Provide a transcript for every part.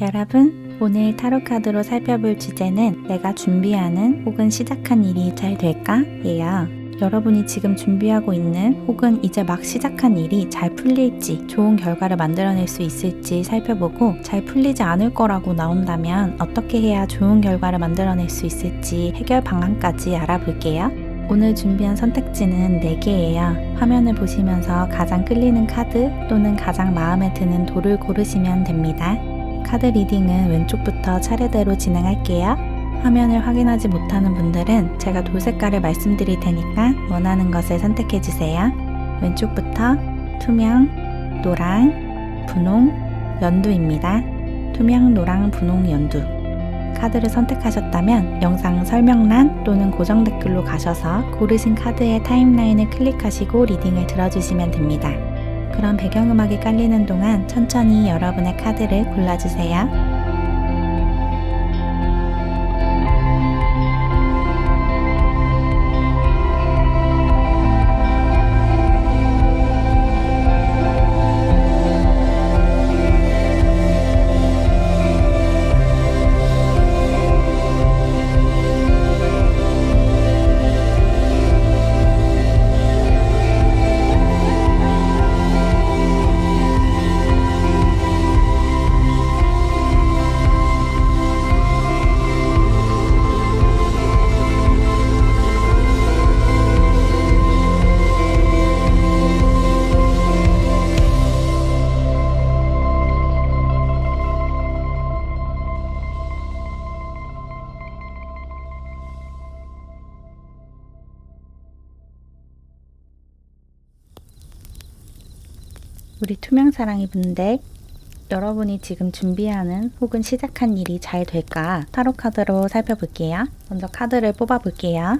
여러분, 오늘 타로카드로 살펴볼 주제는 내가 준비하는 혹은 시작한 일이 잘 될까? 예요. 여러분이 지금 준비하고 있는 혹은 이제 막 시작한 일이 잘 풀릴지, 좋은 결과를 만들어낼 수 있을지 살펴보고 잘 풀리지 않을 거라고 나온다면 어떻게 해야 좋은 결과를 만들어낼 수 있을지 해결 방안까지 알아볼게요. 오늘 준비한 선택지는 4개예요. 화면을 보시면서 가장 끌리는 카드 또는 가장 마음에 드는 돌을 고르시면 됩니다. 카드 리딩은 왼쪽부터 차례대로 진행할게요. 화면을 확인하지 못하는 분들은 제가 돌 색깔을 말씀드릴 테니까 원하는 것을 선택해주세요. 왼쪽부터 투명, 노랑, 분홍, 연두입니다. 투명, 노랑, 분홍, 연두. 카드를 선택하셨다면 영상 설명란 또는 고정 댓글로 가셔서 고르신 카드의 타임라인을 클릭하시고 리딩을 들어주시면 됩니다. 그럼 배경음악이 깔리는 동안 천천히 여러분의 카드를 골라주세요. 우리 투명사랑이 분들, 여러분이 지금 준비하는 혹은 시작한 일이 잘 될까 타로 카드로 살펴볼게요. 먼저 카드를 뽑아볼게요.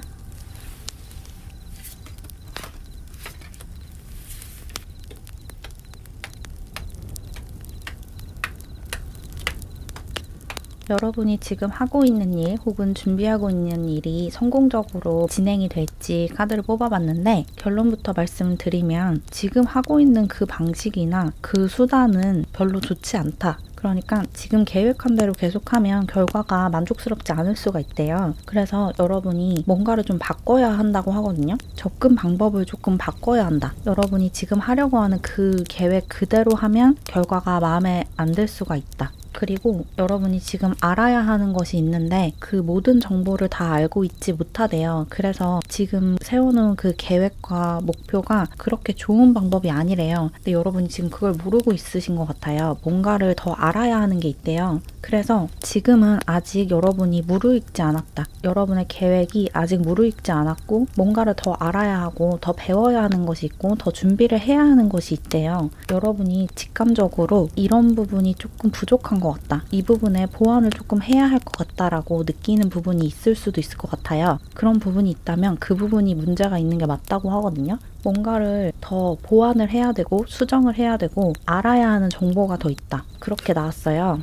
여러분이 지금 하고 있는 일 혹은 준비하고 있는 일이 성공적으로 진행이 될지 카드를 뽑아봤는데 결론부터 말씀드리면 지금 하고 있는 그 방식이나 그 수단은 별로 좋지 않다. 그러니까 지금 계획한 대로 계속하면 결과가 만족스럽지 않을 수가 있대요. 그래서 여러분이 뭔가를 좀 바꿔야 한다고 하거든요. 접근 방법을 조금 바꿔야 한다. 여러분이 지금 하려고 하는 그 계획 그대로 하면 결과가 마음에 안 들 수가 있다. 그리고 여러분이 지금 알아야 하는 것이 있는데 그 모든 정보를 다 알고 있지 못하대요. 그래서 지금 세워놓은 그 계획과 목표가 그렇게 좋은 방법이 아니래요. 근데 여러분이 지금 그걸 모르고 있으신 것 같아요. 뭔가를 더 알아야 하는 게 있대요. 그래서 지금은 아직 여러분이 무르익지 않았다. 여러분의 계획이 아직 무르익지 않았고 뭔가를 더 알아야 하고 더 배워야 하는 것이 있고 더 준비를 해야 하는 것이 있대요. 여러분이 직감적으로 이런 부분이 조금 부족한 것 같다. 이 부분에 보완을 조금 해야 할 것 같다라고 느끼는 부분이 있을 수도 있을 것 같아요. 그런 부분이 있다면 그 부분이 문제가 있는 게 맞다고 하거든요. 뭔가를 더 보완을 해야 되고 수정을 해야 되고 알아야 하는 정보가 더 있다. 그렇게 나왔어요.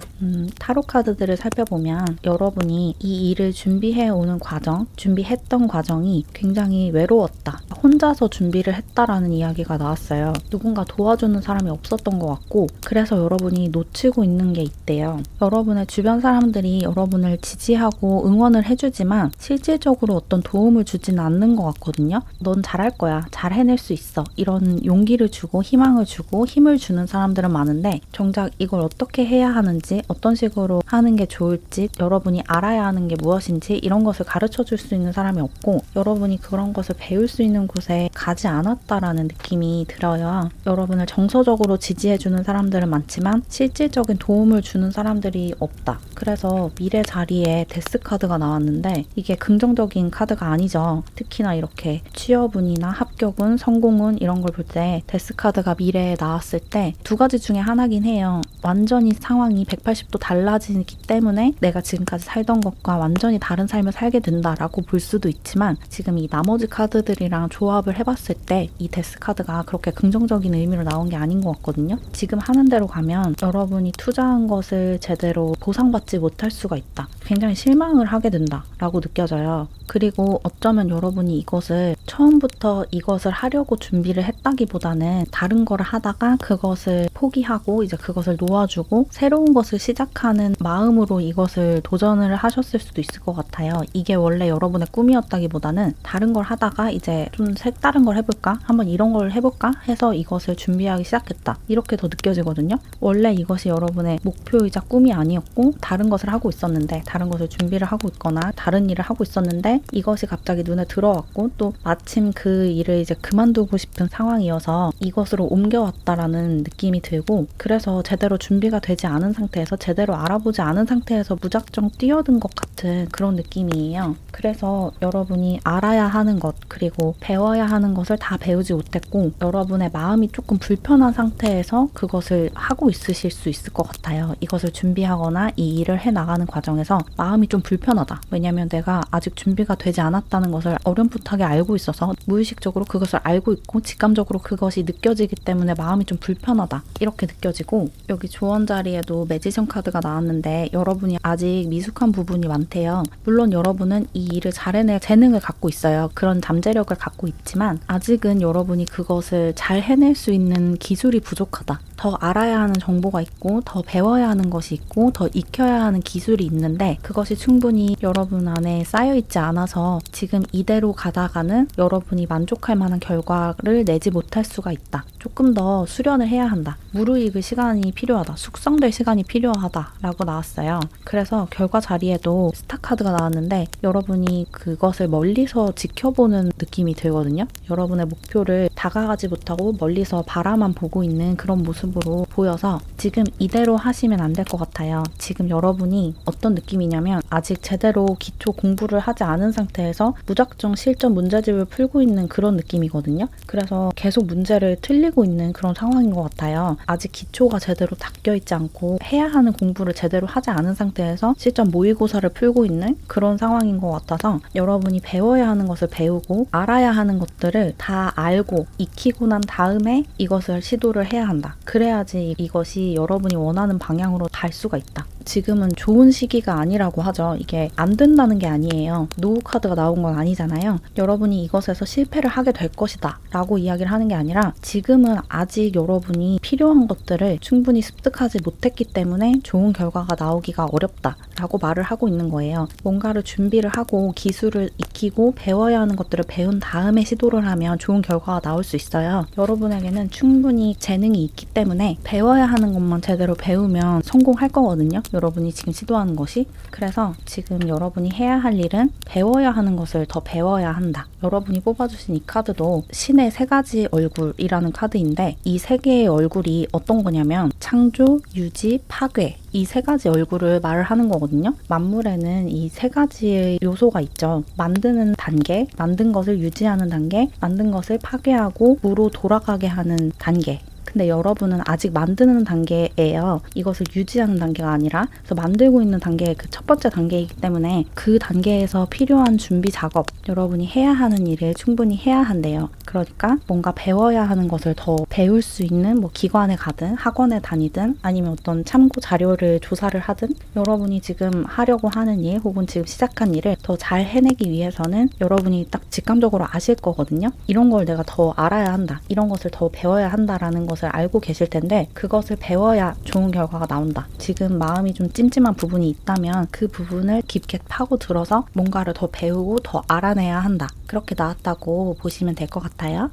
타로 카드들을 살펴보면 여러분이 이 일을 준비해 오는 과정, 준비했던 과정이 굉장히 외로웠다. 혼자서 준비를 했다라는 이야기가 나왔어요. 누군가 도와주는 사람이 없었던 것 같고 그래서 여러분이 놓치고 있는 게 있대요. 여러분의 주변 사람들이 여러분을 지지하고 응원을 해주지만 실질적으로 어떤 도움을 주지는 않는 것 같거든요. 넌 잘할 거야. 잘 해낼 수 있어. 이런 용기를 주고 희망을 주고 힘을 주는 사람들은 많은데 정작 이걸 어떻게 해야 하는지 어떤 식으로 하는 게 좋을지 여러분이 알아야 하는 게 무엇인지 이런 것을 가르쳐 줄 수 있는 사람이 없고 여러분이 그런 것을 배울 수 있는 곳에 가지 않았다라는 느낌이 들어요. 여러분을 정서적으로 지지해 주는 사람들은 많지만 실질적인 도움을 주는 사람들이 없다. 그래서 미래 자리에 데스 카드가 나왔는데 이게 긍정적인 카드가 아니죠. 특히나 이렇게 취업운이나 합격운, 성공운 이런 걸 볼 때 데스 카드가 미래에 나왔을 때 두 가지 중에 하나긴 해요. 완전히 상황이 180도 달라지기 때문에 내가 지금까지 살던 것과 완전히 다른 삶을 살게 된다라고 볼 수도 있지만 지금 이 나머지 카드들이랑 조합을 해봤을 때 이 데스 카드가 그렇게 긍정적인 의미로 나온 게 아닌 것 같거든요. 지금 하는 대로 가면 여러분이 투자한 것을 제대로 보상받지 못할 수가 있다. 굉장히 실망을 하게 된다라고 느껴져요. 그리고 어쩌면 여러분이 이것을 처음부터 이것을 하려고 준비를 했다기보다는 다른 거를 하다가 그것을 포기하고 이제 그것을 놓아주고 새로운 것을 시작하는 마음으로 이것을 도전을 하셨을 수도 있을 것 같아요. 이게 원래 여러분의 꿈이었다기보다는 다른 걸 하다가 이제 좀 색다른 걸 해볼까? 한번 이런 걸 해볼까? 해서 이것을 준비하기 시작했다. 이렇게 더 느껴지거든요. 원래 이것이 여러분의 목표이자 꿈이 아니었고 다른 것을 하고 있었는데 다른 것을 준비를 하고 있거나 다른 일을 하고 있었는데 이것이 갑자기 눈에 들어왔고 또 마침 그 일을 이제 그만두고 싶은 상황이어서 이것으로 옮겨왔다라는 느낌이 들고 그래서 제대로 준비가 되지 않은 상태에서 제대로 알아보지 않은 상태에서 무작정 뛰어든 것 같은 그런 느낌이에요. 그래서 여러분이 알아야 하는 것 그리고 배워야 하는 것을 다 배우지 못했고 여러분의 마음이 조금 불편한 상태에서 그것을 하고 있으실 수 있을 것 같아요. 이것을 준비하거나 이 일을 해나가는 과정에서 마음이 좀 불편하다. 왜냐면 내가 아직 준비가 되지 않았다는 것을 어렴풋하게 알고 있어서 무의식적으로 그것을 알고 있고 직감적으로 그것이 느껴지기 때문에 마음이 좀 불편하다. 이렇게 느껴지고 여기 조언 자리에도 매지션 카드가 나왔는데 여러분이 아직 미숙한 부분이 많대요. 물론 여러분은 이 일을 잘 해낼 재능을 갖고 있어요. 그런 잠재력을 갖고 있지만 아직은 여러분이 그것을 잘 해낼 수 있는 기술이 부족하다. 더 알아야 하는 정보가 있고 더 배워야 하는 것이 있고 더 익혀야 하는 기술이 있는데 그것이 충분히 여러분 안에 쌓여있지 않아서 지금 이대로 가다가는 여러분이 만족할 만한 결과를 내지 못할 수가 있다. 조금 더 수련을 해야 한다. 무르익을 시간이 필요하다. 숙성될 시간이 필요하다 라고 나왔어요. 그래서 결과 자리에도 스타 카드가 나왔는데 여러분이 그것을 멀리서 지켜보는 느낌이 들거든요. 여러분의 목표를 다가가지 못하고 멀리서 바라만 보고 있는 그런 모습으로 보여서 지금 이대로 하시면 안 될 것 같아요. 지금 여러분이 어떤 느낌이냐면 아직 제대로 기초 공부를 하지 않은 상태에서 무작정 실전 문제집을 풀고 있는 그런 느낌이거든요. 그래서 계속 문제를 틀리고 있는 그런 상황인 것 같아요. 아직 기초가 제대로 닦여 있지 않고 해야 하는 공부를 제대로 하지 않은 상태에서 실전 모의고사를 풀고 있는 그런 상황인 것 같아서 여러분이 배워야 하는 것을 배우고 알아야 하는 것들을 다 알고 익히고 난 다음에 이것을 시도를 해야 한다. 그래야지 이것이 여러분이 원하는 방향으로 갈 수가 있다. 지금은 좋은 시기가 아니라고 하죠. 이게 안 된다는 게 아니에요. 노후 카드가 나온 건 아니잖아요. 여러분이 이것에서 실패를 하게 될 것이다 라고 이야기를 하는 게 아니라 지금은 아직 여러분이 필요한 것들을 충분히 습득하지 못했기 때문에 좋은 결과가 나오기가 어렵다 라고 말을 하고 있는 거예요. 뭔가를 준비를 하고 기술을 익히고 배워야 하는 것들을 배운 다음에 시도를 하면 좋은 결과가 나올 수 있어요. 여러분에게는 충분히 재능이 있기 때문에 배워야 하는 것만 제대로 배우면 성공할 거거든요. 여러분이 지금 시도하는 것이. 그래서 지금 여러분이 해야 할 일은 배워야 하는 것을 더 배워야 한다. 여러분이 뽑아주신 이 카드도 신의 세 가지 얼굴이라는 카드인데 이 세 개의 얼굴이 어떤 거냐면 창조, 유지, 파괴 이 세 가지 얼굴을 말을 하는 거거든요. 만물에는 이 세 가지의 요소가 있죠. 만드는 단계, 만든 것을 유지하는 단계, 만든 것을 파괴하고 무로 돌아가게 하는 단계. 근데 여러분은 아직 만드는 단계예요. 이것을 유지하는 단계가 아니라 그래서 만들고 있는 단계의 그 첫 번째 단계이기 때문에 그 단계에서 필요한 준비 작업, 여러분이 해야 하는 일을 충분히 해야 한대요. 그러니까 뭔가 배워야 하는 것을 더 배울 수 있는 뭐 기관에 가든 학원에 다니든 아니면 어떤 참고 자료를 조사를 하든 여러분이 지금 하려고 하는 일 혹은 지금 시작한 일을 더 잘 해내기 위해서는 여러분이 딱 직감적으로 아실 거거든요. 이런 걸 내가 더 알아야 한다. 이런 것을 더 배워야 한다라는 것을 알고 계실 텐데 그것을 배워야 좋은 결과가 나온다. 지금 마음이 좀 찜찜한 부분이 있다면 그 부분을 깊게 파고들어서 뭔가를 더 배우고 더 알아내야 한다. 그렇게 나왔다고 보시면 될 것 같아요.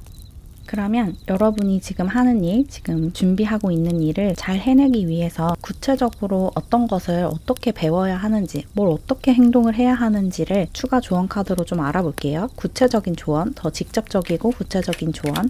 그러면 여러분이 지금 하는 일, 지금 준비하고 있는 일을 잘 해내기 위해서 구체적으로 어떤 것을 어떻게 배워야 하는지, 뭘 어떻게 행동을 해야 하는지를 추가 조언 카드로 좀 알아볼게요. 구체적인 조언, 더 직접적이고 구체적인 조언.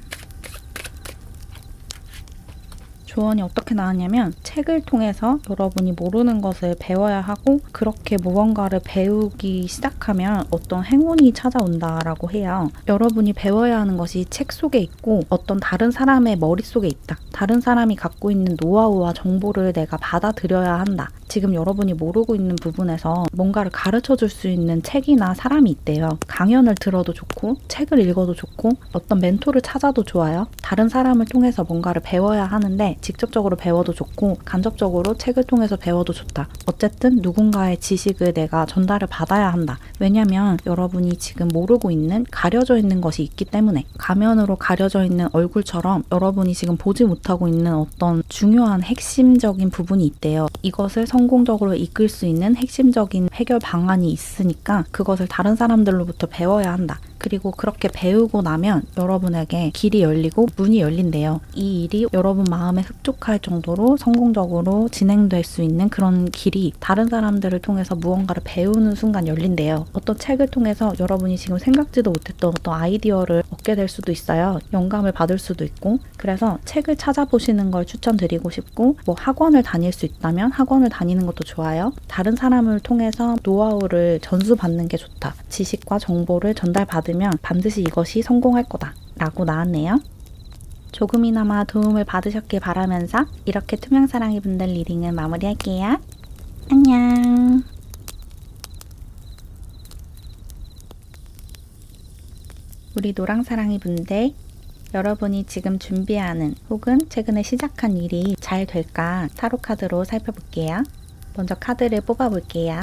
조언이 어떻게 나왔냐면 책을 통해서 여러분이 모르는 것을 배워야 하고 그렇게 무언가를 배우기 시작하면 어떤 행운이 찾아온다라고 해요. 여러분이 배워야 하는 것이 책 속에 있고 어떤 다른 사람의 머릿속에 있다. 다른 사람이 갖고 있는 노하우와 정보를 내가 받아들여야 한다. 지금 여러분이 모르고 있는 부분에서 뭔가를 가르쳐 줄 수 있는 책이나 사람이 있대요. 강연을 들어도 좋고 책을 읽어도 좋고 어떤 멘토를 찾아도 좋아요. 다른 사람을 통해서 뭔가를 배워야 하는데 직접적으로 배워도 좋고 간접적으로 책을 통해서 배워도 좋다. 어쨌든 누군가의 지식을 내가 전달을 받아야 한다. 왜냐면 여러분이 지금 모르고 있는 가려져 있는 것이 있기 때문에 가면으로 가려져 있는 얼굴처럼 여러분이 지금 보지 못하고 있는 어떤 중요한 핵심적인 부분이 있대요. 이것을 성공적으로 이끌 수 있는 핵심적인 해결 방안이 있으니까 그것을 다른 사람들로부터 배워야 한다. 그리고 그렇게 배우고 나면 여러분에게 길이 열리고 문이 열린대요. 이 일이 여러분 마음에 흡족할 정도로 성공적으로 진행될 수 있는 그런 길이 다른 사람들을 통해서 무언가를 배우는 순간 열린대요. 어떤 책을 통해서 여러분이 지금 생각지도 못했던 어떤 아이디어를 얻게 될 수도 있어요. 영감을 받을 수도 있고. 그래서 책을 찾아보시는 걸 추천드리고 싶고, 뭐 학원을 다닐 수 있다면 학원을 다니는 것도 좋아요. 다른 사람을 통해서 노하우를 전수받는 게 좋다. 지식과 정보를 전달받으면 반드시 이것이 성공할 거다 라고 나왔네요. 조금이나마 도움을 받으셨길 바라면서 이렇게 투명사랑이 분들 리딩은 마무리할게요. 안녕. 우리 노랑사랑이 분들, 여러분이 지금 준비하는 혹은 최근에 시작한 일이 잘 될까 타로 카드로 살펴볼게요. 먼저 카드를 뽑아볼게요.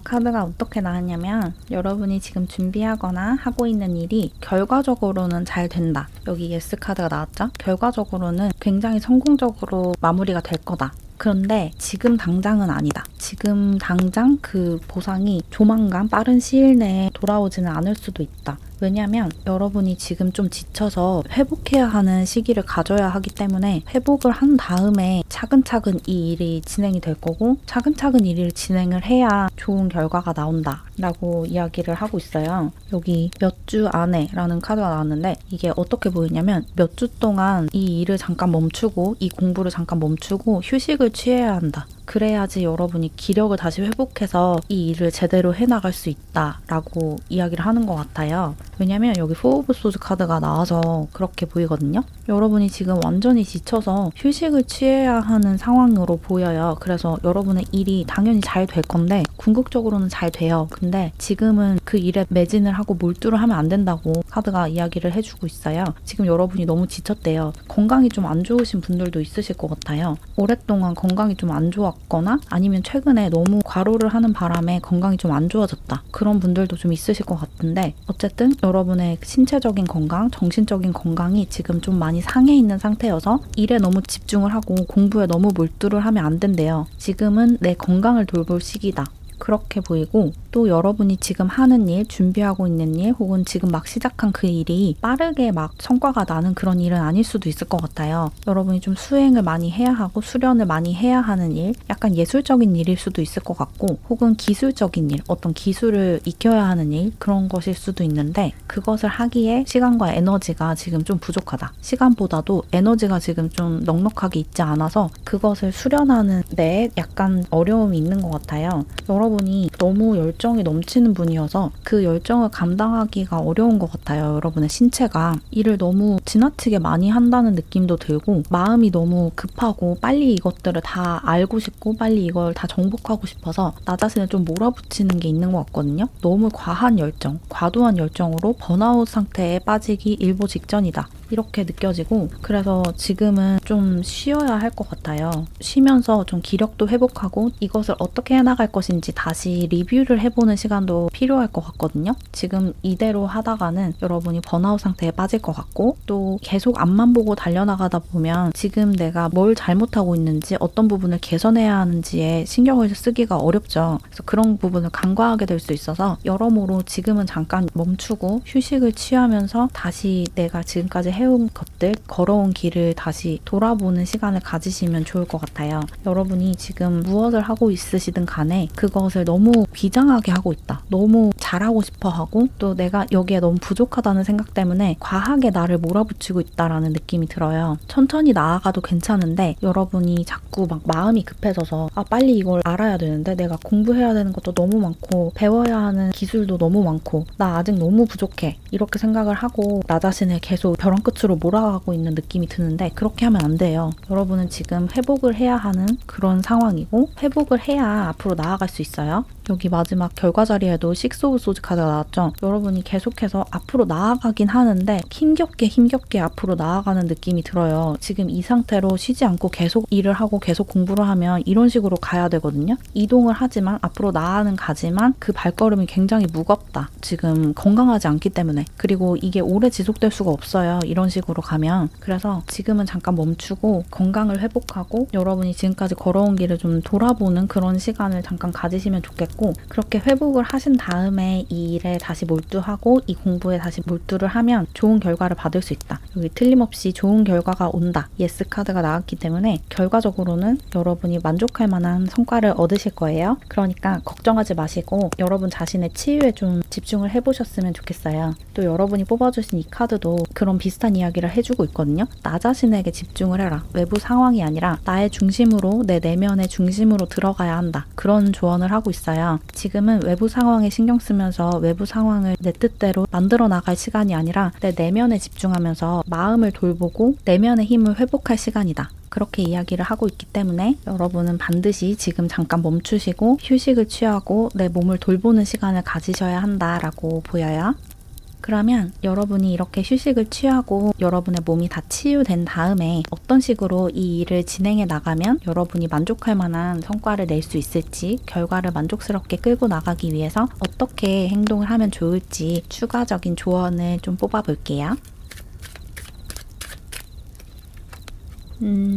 카드가 어떻게 나왔냐면 여러분이 지금 준비하거나 하고 있는 일이 결과적으로는 잘 된다. 여기 예스 카드가 나왔죠? 결과적으로는 굉장히 성공적으로 마무리가 될 거다. 그런데 지금 당장은 아니다. 지금 당장 그 보상이 조만간 빠른 시일 내에 돌아오지는 않을 수도 있다. 왜냐면 여러분이 지금 좀 지쳐서 회복해야 하는 시기를 가져야 하기 때문에 회복을 한 다음에 차근차근 이 일이 진행이 될 거고 차근차근 이 일을 진행을 해야 좋은 결과가 나온다 라고 이야기를 하고 있어요. 여기 몇 주 안에 라는 카드가 나왔는데 이게 어떻게 보이냐면 몇 주 동안 이 일을 잠깐 멈추고 이 공부를 잠깐 멈추고 휴식을 취해야 한다. 그래야지 여러분이 기력을 다시 회복해서 이 일을 제대로 해나갈 수 있다라고 이야기를 하는 것 같아요. 왜냐면 여기 포 오브 소드 카드가 나와서 그렇게 보이거든요. 여러분이 지금 완전히 지쳐서 휴식을 취해야 하는 상황으로 보여요. 그래서 여러분의 일이 당연히 잘 될 건데 궁극적으로는 잘 돼요. 근데 지금은 그 일에 매진을 하고 몰두를 하면 안 된다고 카드가 이야기를 해주고 있어요. 지금 여러분이 너무 지쳤대요. 건강이 좀 안 좋으신 분들도 있으실 것 같아요. 오랫동안 건강이 좀 안 좋았거나 아니면 최근에 너무 과로를 하는 바람에 건강이 좀 안 좋아졌다. 그런 분들도 좀 있으실 것 같은데 어쨌든 여러분의 신체적인 건강, 정신적인 건강이 지금 좀 많이 상해 있는 상태여서 일에 너무 집중을 하고 공부에 너무 몰두를 하면 안 된대요. 지금은 내 건강을 돌볼 시기다. 그렇게 보이고 또 여러분이 지금 하는 일, 준비하고 있는 일 혹은 지금 막 시작한 그 일이 빠르게 막 성과가 나는 그런 일은 아닐 수도 있을 것 같아요. 여러분이 좀 수행을 많이 해야 하고 수련을 많이 해야 하는 일, 약간 예술적인 일일 수도 있을 것 같고 혹은 기술적인 일, 어떤 기술을 익혀야 하는 일 그런 것일 수도 있는데 그것을 하기에 시간과 에너지가 지금 좀 부족하다. 시간보다도 에너지가 지금 좀 넉넉하게 있지 않아서 그것을 수련하는 데 약간 어려움이 있는 것 같아요. 여러분이 너무 열정이 넘치는 분이어서 그 열정을 감당하기가 어려운 것 같아요. 여러분의 신체가 일을 너무 지나치게 많이 한다는 느낌도 들고 마음이 너무 급하고 빨리 이것들을 다 알고 싶고 빨리 이걸 다 정복하고 싶어서 나 자신을 좀 몰아붙이는 게 있는 것 같거든요. 너무 과한 열정, 과도한 열정으로 번아웃 상태에 빠지기 일보 직전이다. 이렇게 느껴지고 그래서 지금은 좀 쉬어야 할 것 같아요. 쉬면서 좀 기력도 회복하고 이것을 어떻게 해나갈 것인지 다시 리뷰를 해보는 시간도 필요할 것 같거든요. 지금 이대로 하다가는 여러분이 번아웃 상태에 빠질 것 같고 또 계속 앞만 보고 달려나가다 보면 지금 내가 뭘 잘못하고 있는지 어떤 부분을 개선해야 하는지에 신경을 쓰기가 어렵죠. 그래서 그런 부분을 간과하게 될 수 있어서 여러모로 지금은 잠깐 멈추고 휴식을 취하면서 다시 내가 지금까지 해온 것들, 걸어온 길을 다시 돌아보는 시간을 가지시면 좋을 것 같아요. 여러분이 지금 무엇을 하고 있으시든 간에 그것을 너무 비장하게 하고 있다. 너무 잘하고 싶어 하고 또 내가 여기에 너무 부족하다는 생각 때문에 과하게 나를 몰아붙이고 있다라는 느낌이 들어요. 천천히 나아가도 괜찮은데 여러분이 자꾸 막 마음이 급해져서 빨리 이걸 알아야 되는데 내가 공부해야 되는 것도 너무 많고 배워야 하는 기술도 너무 많고 나 아직 너무 부족해 이렇게 생각을 하고 나 자신을 계속 벼랑 끝으로 몰아가고 있는 느낌이 드는데 그렇게 하면 안 돼요. 여러분은 지금 회복을 해야 하는 그런 상황이고 회복을 해야 앞으로 나아갈 수 있어요. 여기 마지막 결과 자리에도 식스 오브 소즈 카드가 나왔죠. 여러분이 계속해서 앞으로 나아가긴 하는데 힘겹게 앞으로 나아가는 느낌이 들어요. 지금 이 상태로 쉬지 않고 계속 일을 하고 계속 공부를 하면 이런 식으로 가야 되거든요. 이동을 하지만 앞으로 나아는 가지만 그 발걸음이 굉장히 무겁다. 지금 건강하지 않기 때문에. 그리고 이게 오래 지속될 수가 없어요. 이런 식으로 가면. 그래서 지금은 잠깐 멈추고 건강을 회복하고 여러분이 지금까지 걸어온 길을 좀 돌아보는 그런 시간을 잠깐 가지시면 좋겠고 그렇게 회복을 하신 다음에 이 일에 다시 몰두하고 이 공부에 다시 몰두를 하면 좋은 결과를 받을 수 있다. 여기 틀림없이 좋은 결과가 온다. 예스 카드가 나왔기 때문에 결과적으로는 여러분이 만족할 만한 성과를 얻으실 거예요. 그러니까 걱정하지 마시고 여러분 자신의 치유에 좀 집중을 해보셨으면 좋겠어요. 또 여러분이 뽑아주신 이 카드도 그런 비슷한 이야기를 해주고 있거든요. 나 자신에게 집중을 해라. 외부 상황이 아니라 나의 중심으로 내 내면의 중심으로 들어가야 한다. 그런 조언을 하고 있어요. 지금은 외부 상황에 신경 쓰면서 외부 상황을 내 뜻대로 만들어 나갈 시간이 아니라 내 내면에 집중하면서 마음을 돌보고 내면의 힘을 회복할 시간이다. 그렇게 이야기를 하고 있기 때문에 여러분은 반드시 지금 잠깐 멈추시고 휴식을 취하고 내 몸을 돌보는 시간을 가지셔야 한다라고 보여요. 그러면 여러분이 이렇게 휴식을 취하고 여러분의 몸이 다 치유된 다음에 어떤 식으로 이 일을 진행해 나가면 여러분이 만족할 만한 성과를 낼 수 있을지 결과를 만족스럽게 끌고 나가기 위해서 어떻게 행동을 하면 좋을지 추가적인 조언을 좀 뽑아 볼게요.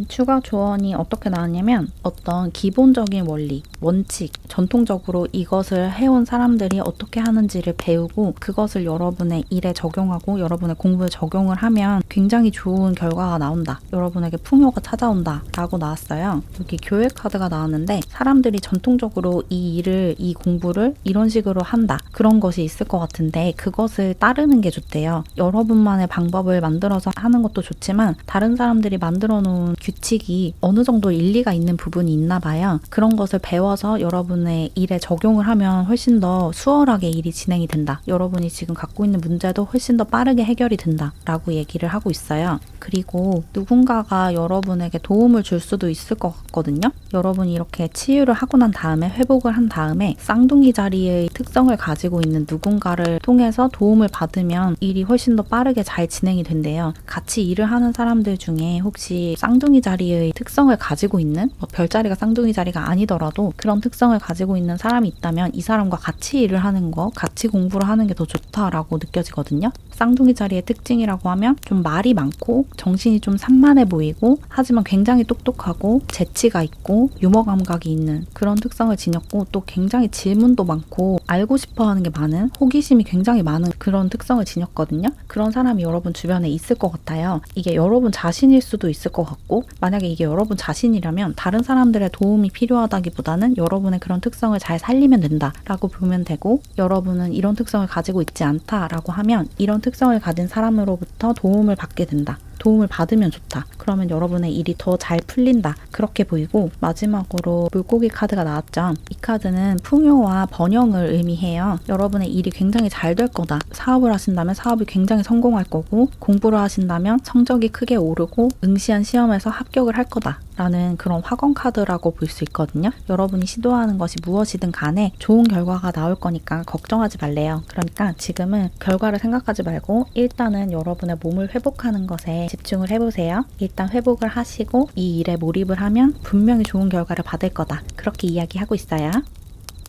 추가 조언이 어떻게 나왔냐면 어떤 기본적인 원리, 원칙, 전통적으로 이것을 해온 사람들이 어떻게 하는지를 배우고 그것을 여러분의 일에 적용하고 여러분의 공부에 적용을 하면 굉장히 좋은 결과가 나온다. 여러분에게 풍요가 찾아온다 라고 나왔어요. 여기 교회 카드가 나왔는데 사람들이 전통적으로 이 일을, 이 공부를 이런 식으로 한다. 그런 것이 있을 것 같은데 그것을 따르는 게 좋대요. 여러분만의 방법을 만들어서 하는 것도 좋지만 다른 사람들이 만들어 놓은 규칙이 어느 정도 일리가 있는 부분이 있나 봐요. 그런 것을 배워서 여러분의 일에 적용을 하면 훨씬 더 수월하게 일이 진행이 된다. 여러분이 지금 갖고 있는 문제도 훨씬 더 빠르게 해결이 된다 라고 얘기를 하고 있어요. 그리고 누군가가 여러분에게 도움을 줄 수도 있을 것 같거든요. 여러분이 이렇게 치유를 하고 난 다음에 회복을 한 다음에 쌍둥이 자리의 특성을 가지고 있는 누군가를 통해서 도움을 받으면 일이 훨씬 더 빠르게 잘 진행이 된대요. 같이 일을 하는 사람들 중에 혹시 쌍둥이 자리의 특성을 가지고 있는 별자리가 쌍둥이 자리가 아니더라도 그런 특성을 가지고 있는 사람이 있다면 이 사람과 같이 일을 하는 거, 같이 공부를 하는 게 더 좋다라고 느껴지거든요. 쌍둥이 자리의 특징이라고 하면 좀 말이 많고 정신이 좀 산만해 보이고 하지만 굉장히 똑똑하고 재치가 있고 유머 감각이 있는 그런 특성을 지녔고 또 굉장히 질문도 많고 알고 싶어 하는 게 많은 호기심이 굉장히 많은 그런 특성을 지녔거든요. 그런 사람이 여러분 주변에 있을 것 같아요. 이게 여러분 자신일 수도 있을 것 같고 만약에 이게 여러분 자신이라면 다른 사람들의 도움이 필요하다기보다는 여러분의 그런 특성을 잘 살리면 된다라고 보면 되고 여러분은 이런 특성을 가지고 있지 않다라고 하면 이런 특성을 가진 사람으로부터 도움을 받게 된다. 도움을 받으면 좋다. 그러면 여러분의 일이 더 잘 풀린다. 그렇게 보이고 마지막으로 물고기 카드가 나왔죠. 이 카드는 풍요와 번영을 의미해요. 여러분의 일이 굉장히 잘 될 거다. 사업을 하신다면 사업이 굉장히 성공할 거고 공부를 하신다면 성적이 크게 오르고 응시한 시험에서 합격을 할 거다. 라는 그런 화건 카드라고 볼 수 있거든요. 여러분이 시도하는 것이 무엇이든 간에 좋은 결과가 나올 거니까 걱정하지 말래요. 그러니까 지금은 결과를 생각하지 말고 일단은 여러분의 몸을 회복하는 것에 집중을 해보세요. 일단 회복을 하시고 이 일에 몰입을 하면 분명히 좋은 결과를 받을 거다. 그렇게 이야기하고 있어요.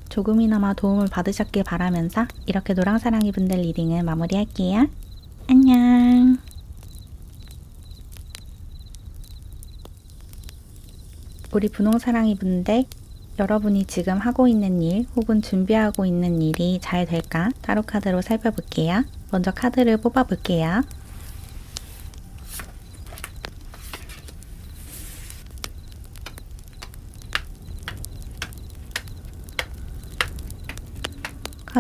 조금이나마 도움을 받으셨길 바라면서 이렇게 노랑사랑이 분들 리딩을 마무리할게요. 안녕. 우리 분홍사랑이 분들, 여러분이 지금 하고 있는 일 혹은 준비하고 있는 일이 잘 될까? 타로 카드로 살펴볼게요. 먼저 카드를 뽑아볼게요.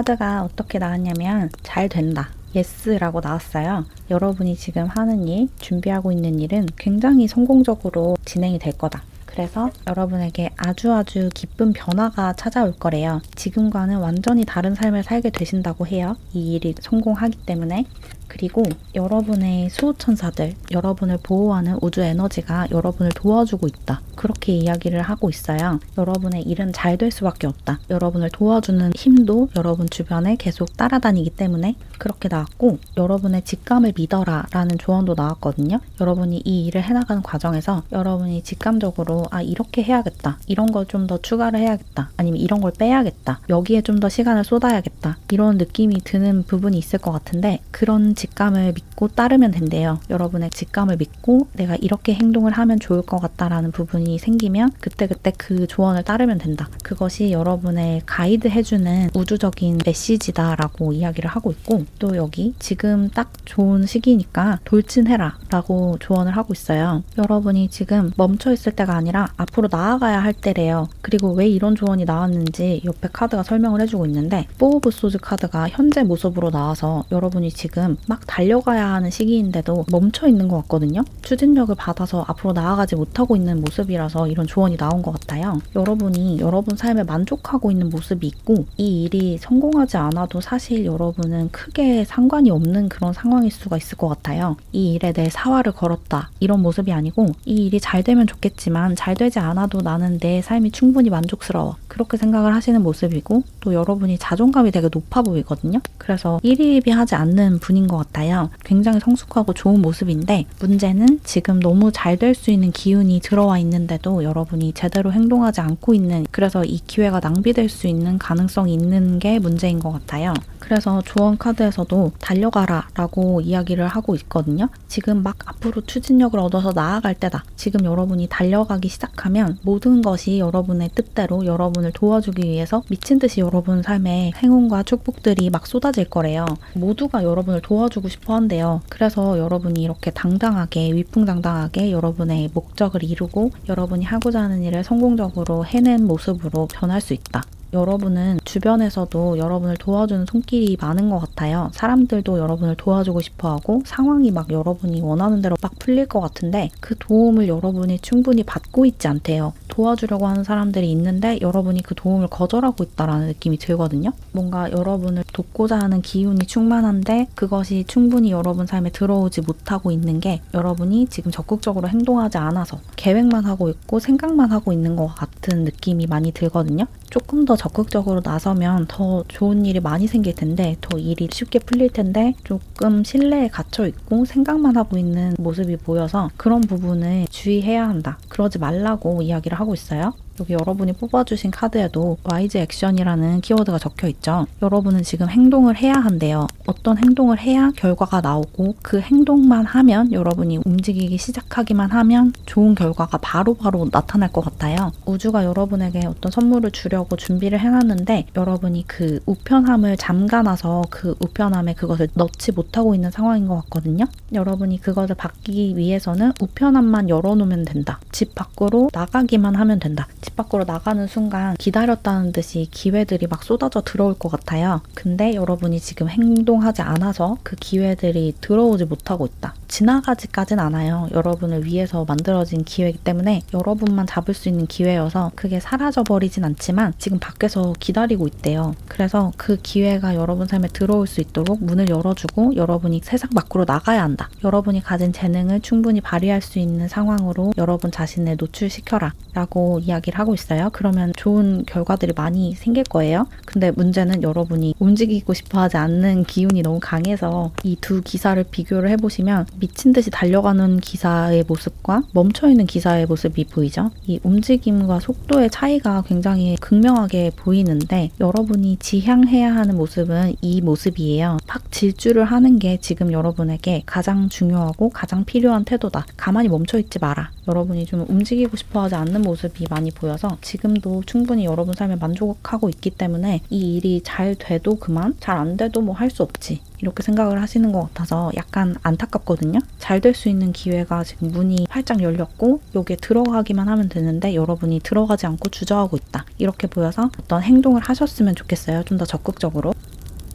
카드가 어떻게 나왔냐면 잘 된다. 예스라고 나왔어요. 여러분이 지금 하는 일, 준비하고 있는 일은 굉장히 성공적으로 진행이 될 거다. 그래서 여러분에게 아주 기쁜 변화가 찾아올 거래요. 지금과는 완전히 다른 삶을 살게 되신다고 해요. 이 일이 성공하기 때문에. 그리고 여러분의 수호천사들, 여러분을 보호하는 우주 에너지가 여러분을 도와주고 있다. 그렇게 이야기를 하고 있어요. 여러분의 일은 잘 될 수밖에 없다. 여러분을 도와주는 힘도 여러분 주변에 계속 따라다니기 때문에 그렇게 나왔고, 여러분의 직감을 믿어라 라는 조언도 나왔거든요. 여러분이 이 일을 해나가는 과정에서 여러분이 직감적으로 이렇게 해야겠다. 이런 걸 좀 더 추가를 해야겠다. 아니면 이런 걸 빼야겠다. 여기에 좀 더 시간을 쏟아야겠다. 이런 느낌이 드는 부분이 있을 것 같은데, 그런 직감을 믿고 따르면 된대요. 여러분의 직감을 믿고 내가 이렇게 행동을 하면 좋을 것 같다라는 부분이 생기면 그때그때 그 조언을 따르면 된다. 그것이 여러분의 가이드 해주는 우주적인 메시지다라고 이야기를 하고 있고, 또 여기 지금 딱 좋은 시기니까 돌진해라 라고 조언을 하고 있어요. 여러분이 지금 멈춰있을 때가 아니라 앞으로 나아가야 할 때래요. 그리고 왜 이런 조언이 나왔는지 옆에 카드가 설명을 해주고 있는데, 4 오브 소즈 카드가 현재 모습으로 나와서 여러분이 지금 막 달려가야 하는 시기인데도 멈춰 있는 것 같거든요. 추진력을 받아서 앞으로 나아가지 못하고 있는 모습이라서 이런 조언이 나온 것 같아요. 여러분이 여러분 삶에 만족하고 있는 모습이 있고, 이 일이 성공하지 않아도 사실 여러분은 크게 상관이 없는 그런 상황일 수가 있을 것 같아요. 이 일에 내 사활을 걸었다 이런 모습이 아니고, 이 일이 잘 되면 좋겠지만 잘 되지 않아도 나는 내 삶이 충분히 만족스러워, 그렇게 생각을 하시는 모습이고, 또 여러분이 자존감이 되게 높아 보이거든요. 그래서 일희일비하지 않는 분인 것 같아요. 굉장히 성숙하고 좋은 모습인데, 문제는 지금 너무 잘 될 수 있는 기운이 들어와 있는데도 여러분이 제대로 행동하지 않고 있는, 그래서 이 기회가 낭비될 수 있는 가능성이 있는 게 문제인 것 같아요. 그래서 조언 카드에서도 달려가라 라고 이야기를 하고 있거든요. 지금 막 앞으로 추진력을 얻어서 나아갈 때다. 지금 여러분이 달려가기 시작하면 모든 것이 여러분의 뜻대로 여러분을 도와주기 위해서 미친 듯이 여러분 삶에 행운과 축복들이 막 쏟아질 거래요. 모두가 여러분을 도와주고 싶어 한대요. 그래서 여러분이 이렇게 당당하게, 위풍당당하게 여러분의 목적을 이루고 여러분이 하고자 하는 일을 성공적으로 해낸 모습으로 변할 수 있다. 여러분은 주변에서도 여러분을 도와주는 손길이 많은 것 같아요. 사람들도 여러분을 도와주고 싶어하고 상황이 막 여러분이 원하는 대로 막 풀릴 것 같은데, 그 도움을 여러분이 충분히 받고 있지 않대요. 도와주려고 하는 사람들이 있는데 여러분이 그 도움을 거절하고 있다라는 느낌이 들거든요. 뭔가 여러분을 돕고자 하는 기운이 충만한데 그것이 충분히 여러분 삶에 들어오지 못하고 있는 게 여러분이 지금 적극적으로 행동하지 않아서 계획만 하고 있고 생각만 하고 있는 것 같은 느낌이 많이 들거든요. 조금 더 적극적으로 나서면 더 좋은 일이 많이 생길 텐데, 더 일이 쉽게 풀릴 텐데 조금 신뢰에 갇혀 있고 생각만 하고 있는 모습이 보여서 그런 부분을 주의해야 한다. 그러지 말라고 이야기를 하고 있어요. 여기 여러분이 뽑아주신 카드에도 와이즈 액션이라는 키워드가 적혀 있죠. 여러분은 지금 행동을 해야 한대요. 어떤 행동을 해야 결과가 나오고, 그 행동만 하면, 여러분이 움직이기 시작하기만 하면 좋은 결과가 바로바로 나타날 것 같아요. 우주가 여러분에게 어떤 선물을 주려고 준비를 해놨는데 여러분이 그 우편함을 잠가놔서 그 우편함에 그것을 넣지 못하고 있는 상황인 것 같거든요. 여러분이 그것을 받기 위해서는 우편함만 열어놓으면 된다. 집 밖으로 나가기만 하면 된다. 집 밖으로 나가는 순간 기다렸다는 듯이 기회들이 막 쏟아져 들어올 것 같아요. 근데 여러분이 지금 행동하지 않아서 그 기회들이 들어오지 못하고 있다. 지나가지까진 않아요. 여러분을 위해서 만들어진 기회이기 때문에 여러분만 잡을 수 있는 기회여서 그게 사라져버리진 않지만 지금 밖에서 기다리고 있대요. 그래서 그 기회가 여러분 삶에 들어올 수 있도록 문을 열어주고 여러분이 세상 밖으로 나가야 한다. 여러분이 가진 재능을 충분히 발휘할 수 있는 상황으로 여러분 자신을 노출시켜라 라고 이야기를 하고 있어요. 그러면 좋은 결과들이 많이 생길 거예요. 근데 문제는 여러분이 움직이고 싶어 하지 않는 기운이 너무 강해서 이 두 기사를 비교를 해보시면 미친 듯이 달려가는 기사의 모습과 멈춰있는 기사의 모습이 보이죠. 이 움직임과 속도의 차이가 굉장히 극명하게 보이는데 여러분이 지향해야 하는 모습은 이 모습이에요. 팍 질주를 하는 게 지금 여러분에게 가장 중요하고 가장 필요한 태도다. 가만히 멈춰있지 마라. 여러분이 좀 움직이고 싶어 하지 않는 모습이 많이 보여서 지금도 충분히 여러분 삶에 만족하고 있기 때문에 이 일이 잘 돼도 그만, 잘 안 돼도 뭐 할 수 없지. 이렇게 생각을 하시는 것 같아서 약간 안타깝거든요. 잘 될 수 있는 기회가 지금 문이 활짝 열렸고 여기에 들어가기만 하면 되는데 여러분이 들어가지 않고 주저하고 있다. 이렇게 보여서 어떤 행동을 하셨으면 좋겠어요. 좀 더 적극적으로.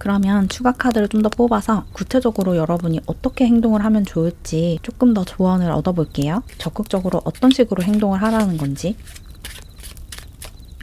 그러면 추가 카드를 좀 더 뽑아서 구체적으로 여러분이 어떻게 행동을 하면 좋을지 조금 더 조언을 얻어볼게요. 적극적으로 어떤 식으로 행동을 하라는 건지.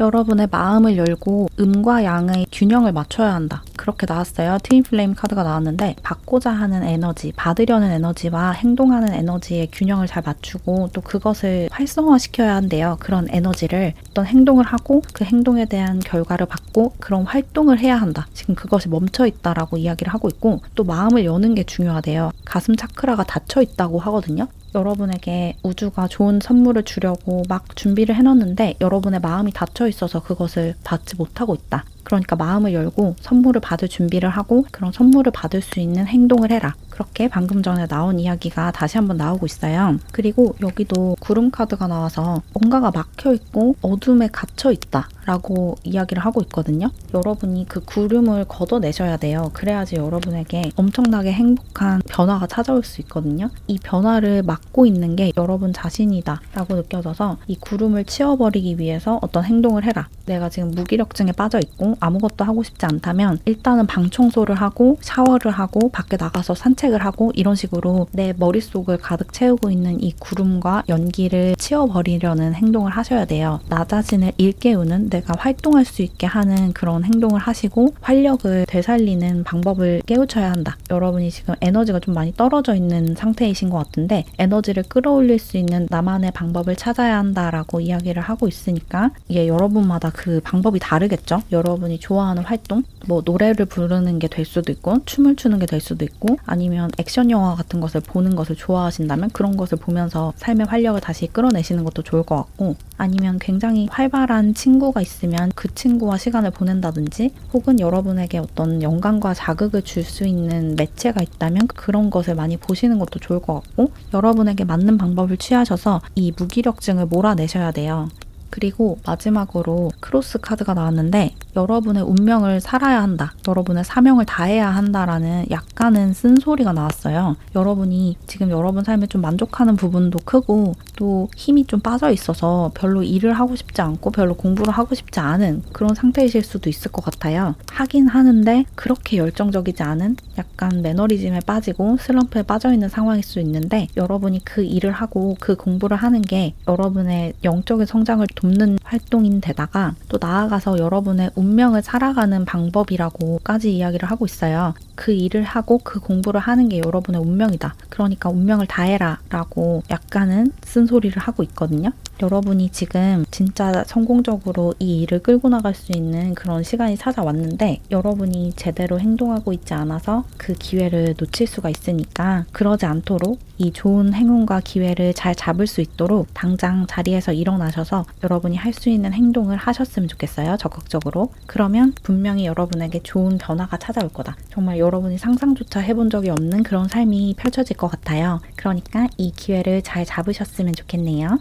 여러분의 마음을 열고 음과 양의 균형을 맞춰야 한다. 그렇게 나왔어요. 트윈 플레임 카드가 나왔는데 받고자 하는 에너지, 받으려는 에너지와 행동하는 에너지의 균형을 잘 맞추고 또 그것을 활성화시켜야 한대요. 그런 에너지를 어떤 행동을 하고 그 행동에 대한 결과를 받고 그런 활동을 해야 한다. 지금 그것이 멈춰 있다라고 이야기를 하고 있고 또 마음을 여는 게 중요하대요. 가슴 차크라가 닫혀 있다고 하거든요. 여러분에게 우주가 좋은 선물을 주려고 막 준비를 해놨는데 여러분의 마음이 닫혀 있어서 그것을 받지 못하고 있다. 그러니까 마음을 열고 선물을 받을 준비를 하고 그런 선물을 받을 수 있는 행동을 해라. 그렇게 방금 전에 나온 이야기가 다시 한번 나오고 있어요. 그리고 여기도 구름 카드가 나와서 뭔가가 막혀 있고 어둠에 갇혀 있다 라고 이야기를 하고 있거든요. 여러분이 그 구름을 걷어내셔야 돼요. 그래야지 여러분에게 엄청나게 행복한 변화가 찾아올 수 있거든요. 이 변화를 막고 있는 게 여러분 자신이다 라고 느껴져서 이 구름을 치워버리기 위해서 어떤 행동을 해라. 내가 지금 무기력증에 빠져 있고 아무것도 하고 싶지 않다면 일단은 방 청소를 하고 샤워를 하고 밖에 나가서 산책을 하고 이런 식으로 내 머릿속을 가득 채우고 있는 이 구름과 연기를 치워버리려는 행동을 하셔야 돼요. 나 자신을 일깨우는 내가 활동할 수 있게 하는 그런 행동을 하시고 활력을 되살리는 방법을 깨우쳐야 한다. 여러분이 지금 에너지가 좀 많이 떨어져 있는 상태이신 것 같은데 에너지를 끌어올릴 수 있는 나만의 방법을 찾아야 한다라고 이야기를 하고 있으니까 이게 여러분마다 그 방법이 다르겠죠. 여러분이 좋아하는 활동, 뭐 노래를 부르는 게 될 수도 있고 춤을 추는 게 될 수도 있고 아니면 액션 영화 같은 것을 보는 것을 좋아하신다면 그런 것을 보면서 삶의 활력을 다시 끌어내시는 것도 좋을 것 같고 아니면 굉장히 활발한 친구가 있으면 그 친구와 시간을 보낸다든지 혹은 여러분에게 어떤 영감과 자극을 줄 수 있는 매체가 있다면 그런 것을 많이 보시는 것도 좋을 것 같고 여러분에게 맞는 방법을 취하셔서 이 무기력증을 몰아내셔야 돼요. 그리고 마지막으로 크로스 카드가 나왔는데 여러분의 운명을 살아야 한다. 여러분의 사명을 다해야 한다라는 약간은 쓴소리가 나왔어요. 여러분이 지금 여러분 삶에 좀 만족하는 부분도 크고 또 힘이 좀 빠져 있어서 별로 일을 하고 싶지 않고 별로 공부를 하고 싶지 않은 그런 상태이실 수도 있을 것 같아요. 하긴 하는데 그렇게 열정적이지 않은 약간 매너리즘에 빠지고 슬럼프에 빠져있는 상황일 수 있는데 여러분이 그 일을 하고 그 공부를 하는 게 여러분의 영적인 성장을 돕는 활동인데다가 또 나아가서 여러분의 운명을 살아가는 방법이라고까지 이야기를 하고 있어요. 그 일을 하고 그 공부를 하는 게 여러분의 운명이다. 그러니까 운명을 다해라 라고 약간은 쓴소리를 하고 있거든요. 여러분이 지금 진짜 성공적으로 이 일을 끌고 나갈 수 있는 그런 시간이 찾아왔는데 여러분이 제대로 행동하고 있지 않아서 그 기회를 놓칠 수가 있으니까 그러지 않도록 이 좋은 행운과 기회를 잘 잡을 수 있도록 당장 자리에서 일어나셔서 여러분이 할 수 있는 행동을 하셨으면 좋겠어요. 적극적으로. 그러면 분명히 여러분에게 좋은 변화가 찾아올 거다. 정말 여러분이 상상조차 해본 적이 없는 그런 삶이 펼쳐질 것 같아요. 그러니까 이 기회를 잘 잡으셨으면 좋겠네요.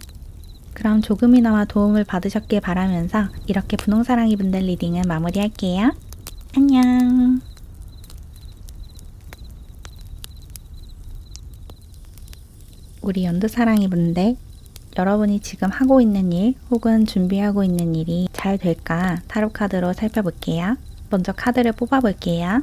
그럼 조금이나마 도움을 받으셨길 바라면서 이렇게 분홍사랑이 분들 리딩은 마무리할게요. 안녕. 우리 연두사랑이 분들, 여러분이 지금 하고 있는 일 혹은 준비하고 있는 일이 잘 될까 타로 카드로 살펴볼게요. 먼저 카드를 뽑아볼게요.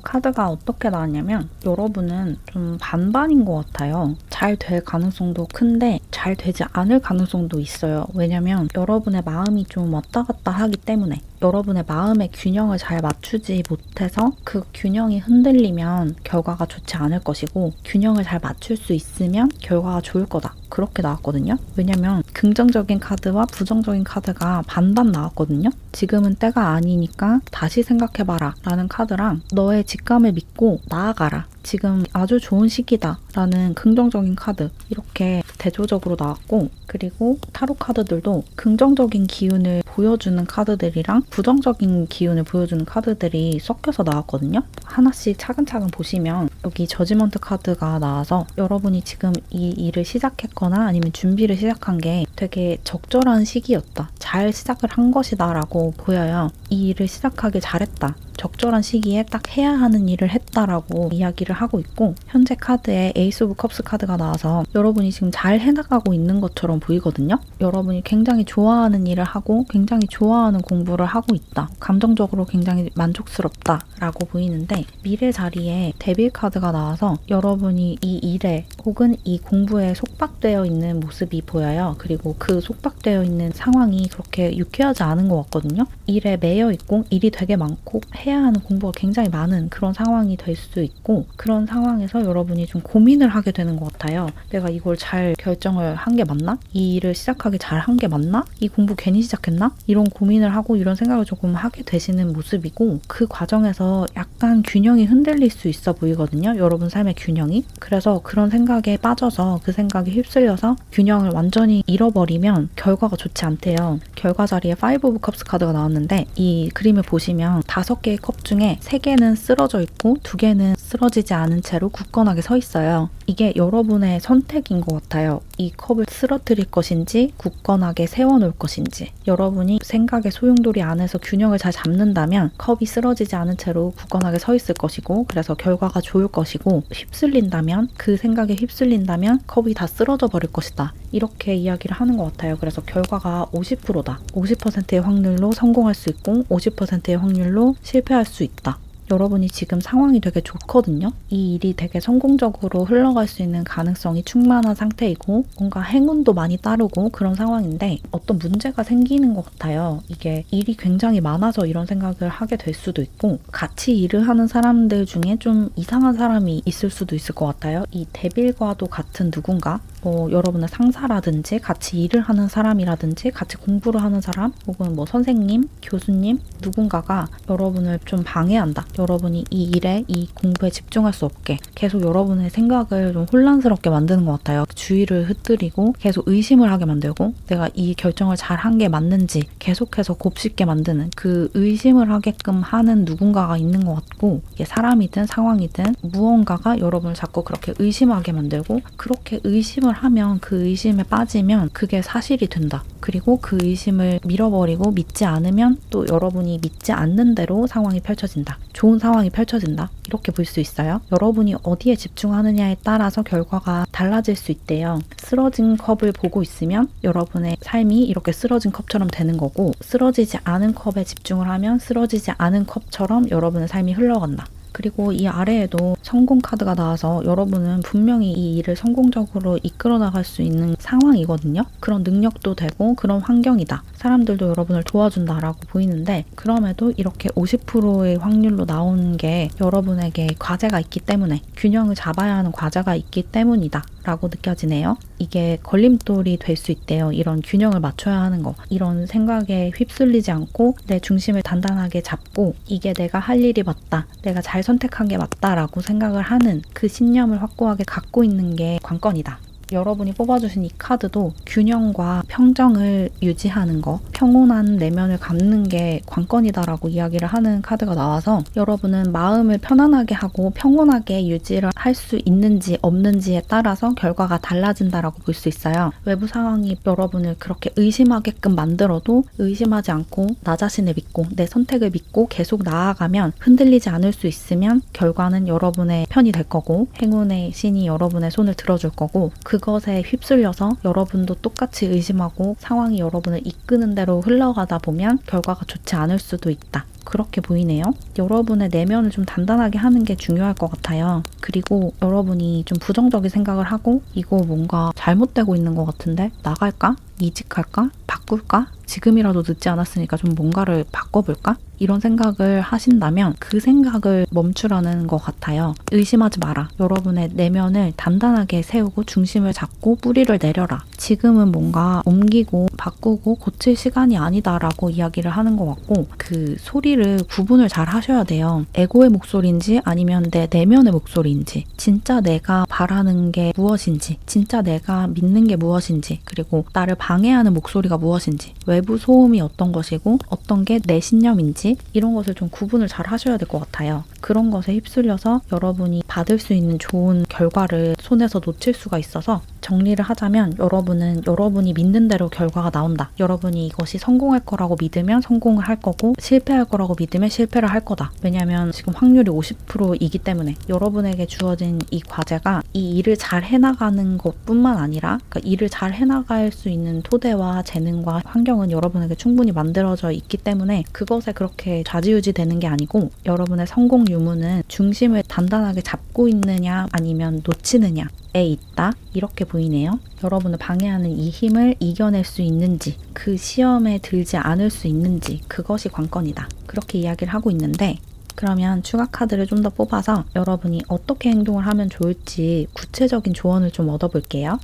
카드가 어떻게 나왔냐면 여러분은 좀 반반인 것 같아요. 잘 될 가능성도 큰데 잘 되지 않을 가능성도 있어요. 왜냐면 여러분의 마음이 좀 왔다 갔다 하기 때문에 여러분의 마음의 균형을 잘 맞추지 못해서 그 균형이 흔들리면 결과가 좋지 않을 것이고 균형을 잘 맞출 수 있으면 결과가 좋을 거다. 그렇게 나왔거든요. 왜냐면 긍정적인 카드와 부정적인 카드가 반반 나왔거든요. 지금은 때가 아니니까 다시 생각해봐라 라는 카드랑 너의 직감을 믿고 나아가라. 지금 아주 좋은 시기다 라는 긍정적인 카드 이렇게 대조적으로 나왔고 그리고 타로 카드들도 긍정적인 기운을 보여주는 카드들이랑 부정적인 기운을 보여주는 카드들이 섞여서 나왔거든요. 하나씩 차근차근 보시면 여기 저지먼트 카드가 나와서 여러분이 지금 이 일을 시작했거나 아니면 준비를 시작한 게 되게 적절한 시기였다. 잘 시작을 한 것이다 라고 보여요. 이 일을 시작하길 잘했다. 적절한 시기에 딱 해야 하는 일을 했다라고 이야기를 하고 있고, 현재 카드에 에이스 오브 컵스 카드가 나와서 여러분이 지금 잘 해나가고 있는 것처럼 보이거든요. 여러분이 굉장히 좋아하는 일을 하고 굉장히 좋아하는 공부를 하고 있다. 감정적으로 굉장히 만족스럽다라고 보이는데, 미래 자리에 데빌 카드가 나와서 여러분이 이 일에 혹은 이 공부에 속박되어 있는 모습이 보여요. 그리고 그 속박되어 있는 상황이 그렇게 유쾌하지 않은 것 같거든요. 일에 매여 있고 일이 되게 많고 해야 하는 공부가 굉장히 많은 그런 상황이 될 수 있고, 그런 상황에서 여러분이 좀 고민을 하게 되는 것 같아요. 내가 이걸 잘 결정을 한 게 맞나? 이 일을 시작하기 잘 한 게 맞나? 이 공부 괜히 시작했나? 이런 고민을 하고 이런 생각을 조금 하게 되시는 모습이고, 그 과정에서 약간 균형이 흔들릴 수 있어 보이거든요. 여러분 삶의 균형이. 그래서 그런 생각에 빠져서 그 생각에 휩쓸려서 균형을 완전히 잃어버리면 결과가 좋지 않대요. 결과 자리에 5 오브 컵스 카드가 나왔는데, 이 그림을 보시면 5개의 컵 중에 3개는 쓰러져 있고 2개는 쓰러지지 않은 채로 굳건하게 서 있어요. 이게 여러분의 선택인 것 같아요. 이 컵을 쓰러뜨릴 것인지 굳건하게 세워놓을 것인지. 여러분이 생각의 소용돌이 안에서 균형을 잘 잡는다면 컵이 쓰러지지 않은 채로 굳건하게 서 있을 것이고, 그래서 결과가 좋을 것이고, 휩쓸린다면, 그 생각에 휩쓸린다면 컵이 다 쓰러져 버릴 것이다. 이렇게 이야기를 하는 것 같아요. 그래서 결과가 50%다. 50%의 확률로 성공할 수 있고 50%의 확률로 실패할 수 있다. 여러분이 지금 상황이 되게 좋거든요. 이 일이 되게 성공적으로 흘러갈 수 있는 가능성이 충만한 상태이고, 뭔가 행운도 많이 따르고 그런 상황인데, 어떤 문제가 생기는 것 같아요. 이게 일이 굉장히 많아서 이런 생각을 하게 될 수도 있고, 같이 일을 하는 사람들 중에 좀 이상한 사람이 있을 수도 있을 것 같아요. 이 데빌과도 같은 누군가, 여러분의 상사라든지 같이 일을 하는 사람이라든지 같이 공부를 하는 사람, 혹은 선생님, 교수님, 누군가가 여러분을 좀 방해한다. 여러분이 이 일에, 이 공부에 집중할 수 없게 계속 여러분의 생각을 좀 혼란스럽게 만드는 것 같아요. 주의를 흩뜨리고 계속 의심을 하게 만들고, 내가 이 결정을 잘 한 게 맞는지 계속해서 곱씹게 만드는, 그 의심을 하게끔 하는 누군가가 있는 것 같고, 이게 사람이든 상황이든 무언가가 여러분을 자꾸 그렇게 의심하게 만들고, 그렇게 의심을 하면, 그 의심에 빠지면 그게 사실이 된다. 그리고 그 의심을 밀어버리고 믿지 않으면 또 여러분이 믿지 않는 대로 상황이 펼쳐진다. 좋은 상황이 펼쳐진다. 이렇게 볼 수 있어요. 여러분이 어디에 집중하느냐에 따라서 결과가 달라질 수 있대요. 쓰러진 컵을 보고 있으면 여러분의 삶이 이렇게 쓰러진 컵처럼 되는 거고, 쓰러지지 않은 컵에 집중을 하면 쓰러지지 않은 컵처럼 여러분의 삶이 흘러간다. 그리고 이 아래에도 성공 카드가 나와서 여러분은 분명히 이 일을 성공적으로 이끌어 나갈 수 있는 상황이거든요. 그런 능력도 되고 그런 환경이다. 사람들도 여러분을 도와준다라고 보이는데, 그럼에도 이렇게 50%의 확률로 나오는 게 여러분에게 과제가 있기 때문에, 균형을 잡아야 하는 과제가 있기 때문이다 라고 느껴지네요. 이게 걸림돌이 될 수 있대요. 이런 균형을 맞춰야 하는 거. 이런 생각에 휩쓸리지 않고 내 중심을 단단하게 잡고, 이게 내가 할 일이 맞다, 내가 잘 선택한 게 맞다라고 생각을 하는 그 신념을 확고하게 갖고 있는 게 관건이다. 여러분이 뽑아주신 이 카드도 균형과 평정을 유지하는 거, 평온한 내면을 갖는 게 관건이다라고 이야기를 하는 카드가 나와서, 여러분은 마음을 편안하게 하고 평온하게 유지를 할 수 있는지 없는지에 따라서 결과가 달라진다라고 볼 수 있어요. 외부 상황이 여러분을 그렇게 의심하게끔 만들어도 의심하지 않고 나 자신을 믿고 내 선택을 믿고 계속 나아가면, 흔들리지 않을 수 있으면 결과는 여러분의 편이 될 거고, 행운의 신이 여러분의 손을 들어줄 거고, 그것에 휩쓸려서 여러분도 똑같이 의심하고 상황이 여러분을 이끄는 대로 흘러가다 보면 결과가 좋지 않을 수도 있다. 그렇게 보이네요. 여러분의 내면을 좀 단단하게 하는 게 중요할 것 같아요. 그리고 여러분이 좀 부정적인 생각을 하고, 이거 뭔가 잘못되고 있는 것 같은데 나갈까? 이직할까? 바꿀까? 지금이라도 늦지 않았으니까 좀 뭔가를 바꿔볼까? 이런 생각을 하신다면 그 생각을 멈추라는 것 같아요. 의심하지 마라. 여러분의 내면을 단단하게 세우고 중심을 잡고 뿌리를 내려라. 지금은 뭔가 옮기고 바꾸고 고칠 시간이 아니다라고 이야기를 하는 것 같고, 그 소리를 구분을 잘 하셔야 돼요. 에고의 목소리인지 아니면 내 내면의 목소리인지, 진짜 내가 바라는 게 무엇인지, 진짜 내가 믿는 게 무엇인지, 그리고 나를 방해하는 목소리가 무엇인지, 외부 소음이 어떤 것이고 어떤 게 내 신념인지, 이런 것을 좀 구분을 잘 하셔야 될 것 같아요. 그런 것에 휩쓸려서 여러분이 받을 수 있는 좋은 결과를 손에서 놓칠 수가 있어서 정리를 하자면 여러분은 여러분이 믿는 대로 결과가 나온다. 여러분이 이것이 성공할 거라고 믿으면 성공을 할 거고 실패할 거라고 믿으면 실패를 할 거다. 왜냐하면 지금 확률이 50%이기 때문에 여러분에게 주어진 이 과제가 이 일을 잘 해나가는 것뿐만 아니라 그러니까 일을 잘 해나갈 수 있는 토대와 재능과 환경은 여러분에게 충분히 만들어져 있기 때문에 그것에 그렇게 좌지우지 되는 게 아니고 여러분의 성공 유무는 중심을 단단하게 잡고 있느냐 아니면 놓치느냐에 있다. 이렇게 보이네요. 여러분을 방해하는 이 힘을 이겨낼 수 있는지 그 시험에 들지 않을 수 있는지 그것이 관건이다. 그렇게 이야기를 하고 있는데 그러면 추가 카드를 좀 더 뽑아서 여러분이 어떻게 행동을 하면 좋을지 구체적인 조언을 좀 얻어볼게요.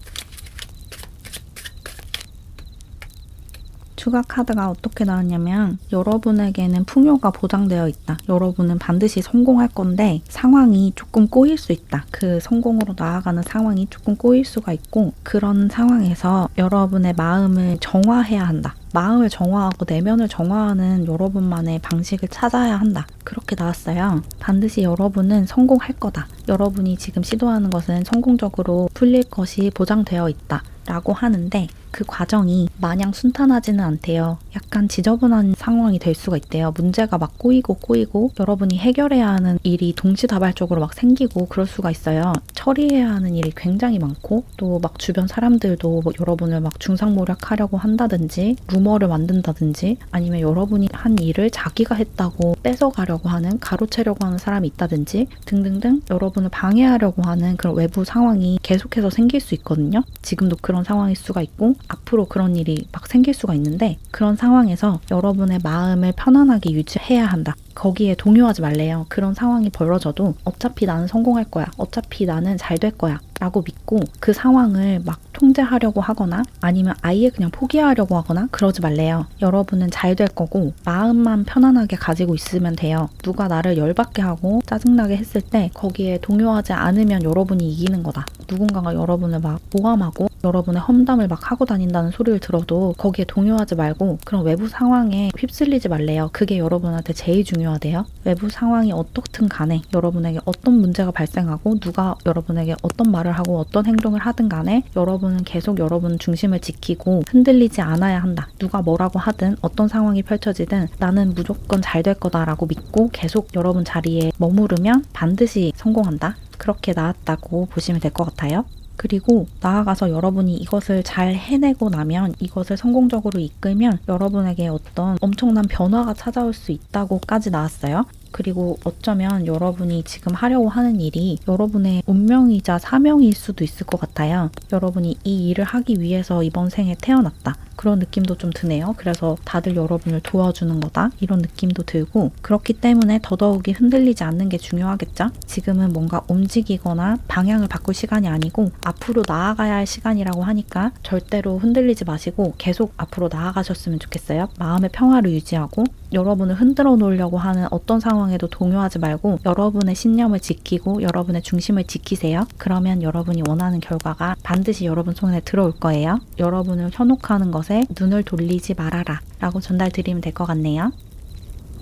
추가 카드가 어떻게 나왔냐면 여러분에게는 풍요가 보장되어 있다. 여러분은 반드시 성공할 건데 상황이 조금 꼬일 수 있다. 그 성공으로 나아가는 상황이 조금 꼬일 수가 있고 그런 상황에서 여러분의 마음을 정화해야 한다. 마음을 정화하고 내면을 정화하는 여러분만의 방식을 찾아야 한다. 그렇게 나왔어요. 반드시 여러분은 성공할 거다. 여러분이 지금 시도하는 것은 성공적으로 풀릴 것이 보장되어 있다. 라고 하는데 그 과정이 마냥 순탄하지는 않대요. 약간 지저분한 상황이 될 수가 있대요. 문제가 막 꼬이고 여러분이 해결해야 하는 일이 동시다발적으로 막 생기고 그럴 수가 있어요. 처리해야 하는 일이 굉장히 많고 또 막 주변 사람들도 뭐 여러분을 막 중상모략하려고 한다든지 루머를 만든다든지 아니면 여러분이 한 일을 자기가 했다고 뺏어가려고 하는 가로채려고 하는 사람이 있다든지 등등등 여러분을 방해하려고 하는 그런 외부 상황이 계속해서 생길 수 있거든요. 지금도 그런 상황일 수가 있고 앞으로 그런 일이 막 생길 수가 있는데 그런 상황에서 여러분의 마음을 편안하게 유지해야 한다. 거기에 동요하지 말래요. 그런 상황이 벌어져도 어차피 나는 성공할 거야. 어차피 나는 잘 될 거야. 라고 믿고 그 상황을 막 통제하려고 하거나 아니면 아예 그냥 포기하려고 하거나 그러지 말래요. 여러분은 잘 될 거고 마음만 편안하게 가지고 있으면 돼요. 누가 나를 열받게 하고 짜증나게 했을 때 거기에 동요하지 않으면 여러분이 이기는 거다. 누군가가 여러분을 막 모함하고 여러분의 험담을 막 하고 다닌다는 소리를 들어도 거기에 동요하지 말고 그런 외부 상황에 휩쓸리지 말래요. 그게 여러분한테 제일 중요하대요. 외부 상황이 어떻든 간에 여러분에게 어떤 문제가 발생하고 누가 여러분에게 어떤 말을 하고 어떤 행동을 하든 간에 여러분은 계속 여러분 중심을 지키고 흔들리지 않아야 한다. 누가 뭐라고 하든 어떤 상황이 펼쳐지든 나는 무조건 잘 될 거다라고 믿고 계속 여러분 자리에 머무르면 반드시 성공한다. 그렇게 나왔다고 보시면 될 것 같아요. 그리고 나아가서 여러분이 이것을 잘 해내고 나면 이것을 성공적으로 이끌면 여러분에게 어떤 엄청난 변화가 찾아올 수 있다고까지 나왔어요. 그리고 어쩌면 여러분이 지금 하려고 하는 일이 여러분의 운명이자 사명일 수도 있을 것 같아요. 여러분이 이 일을 하기 위해서 이번 생에 태어났다. 그런 느낌도 좀 드네요. 그래서 다들 여러분을 도와주는 거다. 이런 느낌도 들고 그렇기 때문에 더더욱이 흔들리지 않는 게 중요하겠죠? 지금은 뭔가 움직이거나 방향을 바꿀 시간이 아니고 앞으로 나아가야 할 시간이라고 하니까 절대로 흔들리지 마시고 계속 앞으로 나아가셨으면 좋겠어요. 마음의 평화를 유지하고 여러분을 흔들어 놓으려고 하는 어떤 상황에도 동요하지 말고 여러분의 신념을 지키고 여러분의 중심을 지키세요. 그러면 여러분이 원하는 결과가 반드시 여러분 손에 들어올 거예요. 여러분을 현혹하는 것에 눈을 돌리지 말아라 라고 전달드리면 될 것 같네요.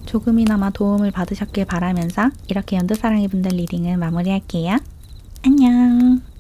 조금이나마 도움을 받으셨길 바라면서 이렇게 연두사랑이 분들 리딩을 마무리할게요. 안녕.